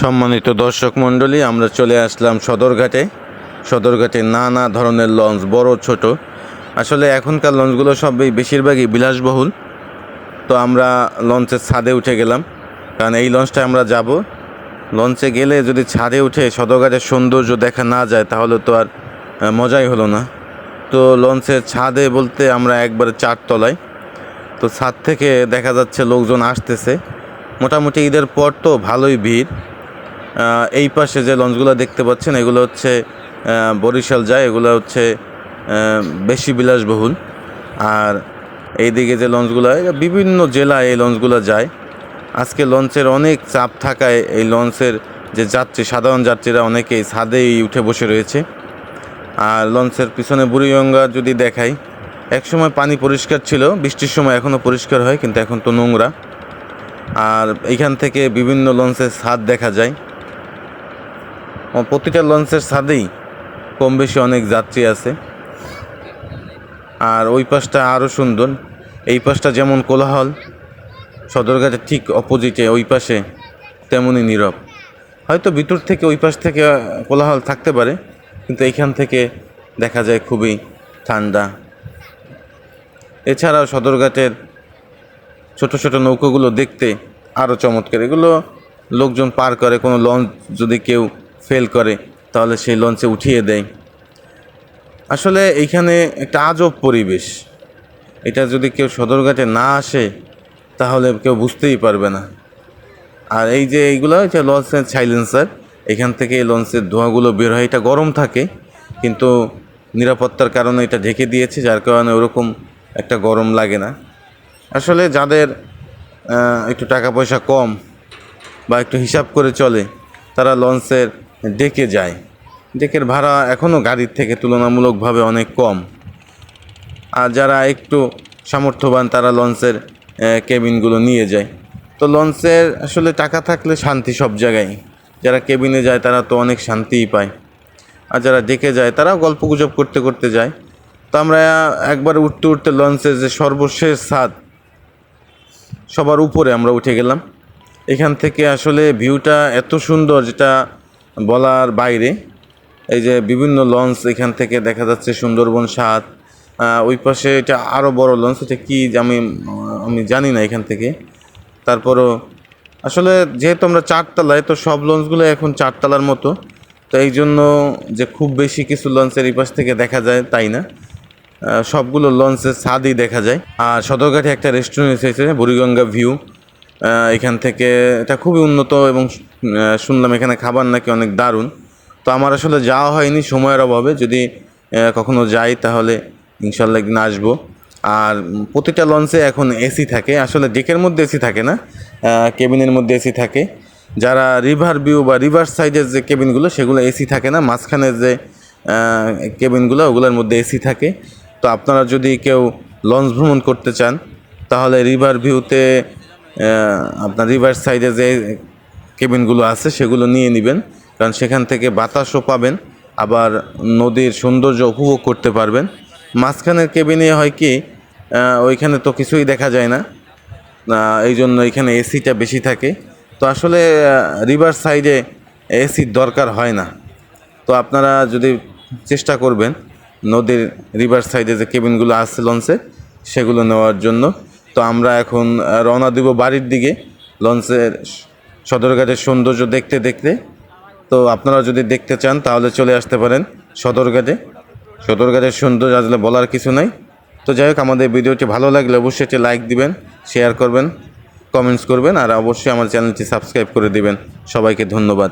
সম্মানিত দর্শক মণ্ডলী, আমরা চলে আসলাম সদরঘাটে নানা ধরনের লঞ্চ, বড় ছোট। আসলে এখনকার লঞ্চগুলো সবই বেশিরভাগই বিলাসবহুল। তো আমরা লঞ্চের ছাদে উঠে গেলাম, কারণ এই লঞ্চটা আমরা যাব। লঞ্চে গেলে যদি ছাদে উঠে সদরঘাটের সৌন্দর্য দেখা না যায় তাহলে তো আর মজাই হলো না। তো লঞ্চের ছাদে বলতে আমরা একবারে 4 তলায়। তো ছাদ থেকে দেখা যাচ্ছে লোকজন আসতেছে। মোটামুটি ঈদের পর তো ভালোই ভিড়। এই পাশে যে লঞ্চগুলো দেখতে পাচ্ছেন এগুলো হচ্ছে বরিশাল যায়, এগুলো হচ্ছে বেশি বিলাসবহুল। আর এইদিকে যে লঞ্চগুলো, বিভিন্ন জেলায় এই লঞ্চগুলো যায়। আজকে লঞ্চের অনেক চাপ থাকায় এই লঞ্চের যে যাত্রী, সাধারণ যাত্রীরা অনেকেই ছাদেই উঠে বসে রয়েছে। আর লঞ্চের পিছনে বুড়িগঙ্গা যদি দেখাই, একসময় পানি পরিষ্কার ছিল, বৃষ্টির সময় এখনও পরিষ্কার হয়, কিন্তু এখন তো নোংরা। আর এইখান থেকে বিভিন্ন লঞ্চের ছাদ দেখা যায়। প্রতিটা লঞ্চের ছাদেই কম বেশি অনেক যাত্রী আছে। আর ওই পাশটা আরও সুন্দর। এই পাশটা যেমন কোলাহল, সদরঘাটের ঠিক অপোজিটে ওই পাশে তেমনই নীরব। হয়তো ভিতর থেকে ওই পাশ থেকে কোলাহল থাকতে পারে, কিন্তু এইখান থেকে দেখা যায় খুবই ঠান্ডা। এছাড়াও সদরঘাটের ছোট ছোট নৌকোগুলো দেখতে আরও চমৎকার। এগুলো লোকজন পার করে, কোনো লঞ্চ যদি কেউ ফেল করে তাহলে সেই লঞ্চে উঠিয়ে দেয়। আসলে এইখানে একটা আজব পরিবেশ। এটা যদি কেউ সদরঘাটে না আসে তাহলে কেউ বুঝতেই পারবে না। আর এই যে এইগুলো হচ্ছে লঞ্চের সাইলেন্সার, এখান থেকে এই লঞ্চের ধোঁয়াগুলো বের হয়। এটা গরম থাকে, কিন্তু নিরাপত্তার কারণে এটা ঢেকে দিয়েছে, যার কারণে ওরকম একটা গরম লাগে না। আসলে যাদের একটু টাকা পয়সা কম বা একটু হিসাব করে চলে, তারা লঞ্চের ডেকে যায়। ডেকের ভাড়া এখনও গাড়ির থেকে তুলনামূলকভাবে অনেক কম। আর যারা একটু সামর্থ্যবান তারা লঞ্চের কেবিনগুলো নিয়ে যায়। তো লঞ্চের আসলে টাকা থাকলে শান্তি সব জায়গায়। যারা কেবিনে যায় তারা তো অনেক শান্তিই পায়, আর যারা ডেকে যায় তারাও গল্পগুজব করতে করতে যায়। তো আমরা একবার উঠতে উঠতে লঞ্চের যে সর্বশেষ ছাদ, সবার উপরে আমরা উঠে গেলাম। এখান থেকে আসলে ভিউটা এত সুন্দর যেটা বলার বাইরে। এই যে বিভিন্ন লঞ্চ এখান থেকে দেখা যাচ্ছে, সুন্দরবন 7, ওই পাশে এটা আরও বড় লঞ্চ, এটা কি আমি জানি না এখান থেকে। তারপরও আসলে যেহেতু আমরা 4 তলায়, তো সব লঞ্চগুলো এখন 4 তলার মতো। তো এই জন্য যে খুব বেশি কিছু লঞ্চের এই পাশ থেকে দেখা যায় তাই না, সবগুলো লঞ্চের ছাদই দেখা যায়। আর সদরঘাটে একটা রেস্টুরেন্ট এসেছে, বুড়িগঙ্গা ভিউ। এখান থেকে এটা খুবই উন্নত, এবং শুনলাম এখানে খাবার নাকি অনেক দারুণ। তো আমার আসলে যাওয়া হয়নি সময়ের অভাবে, যদি কখনো যাই তাহলে ইনশাল্লাহ একদিন আসবো। আর প্রতিটা লঞ্চে এখন এসি থাকে। আসলে ডেকের মধ্যে এসি থাকে না, কেবিনের মধ্যে এসি থাকে। যারা রিভার ভিউ বা রিভার সাইডের যে কেবিনগুলো, সেগুলো এসি থাকে না। মাঝখানের যে কেবিনগুলো, ওগুলোর মধ্যে এসি থাকে। তো আপনারা যদি কেউ লঞ্চ ভ্রমণ করতে চান তাহলে রিভার ভিউতে আপনার রিভার সাইডে যে কেবিনগুলো আছে সেগুলো নিয়ে নেবেন, কারণ সেখান থেকে বাতাসও পাবেন, আবার নদীর সৌন্দর্য উপভোগ করতে পারবেন। মাঝখানের কেবিনে হয় কি, ওইখানে তো কিছুই দেখা যায় না, এই জন্য এখানে এসিটা বেশি থাকে। তো আসলে রিভার সাইডে এসির দরকার হয় না। তো আপনারা যদি চেষ্টা করবেন নদীর রিভার সাইডে যে কেবিনগুলো আছে লঞ্চে, সেগুলো নেওয়ার জন্য। তো আমরা এখন রওনা দিব বাড়ির দিকে, লঞ্চের সদরঘাটের সৌন্দর্য দেখতে দেখতে। তো আপনারা যদি দেখতে চান তাহলে চলে আসতে পারেন সদরঘাটের সৌন্দর্য আসলে বলার কিছু নাই। তো যাই হোক, আমাদের ভিডিওটি ভালো লাগলে অবশ্যই একটি লাইক দিবেন, শেয়ার করবেন, কমেন্টস করবেন, আর অবশ্যই আমার চ্যানেলটি সাবস্ক্রাইব করে দিবেন। সবাইকে ধন্যবাদ।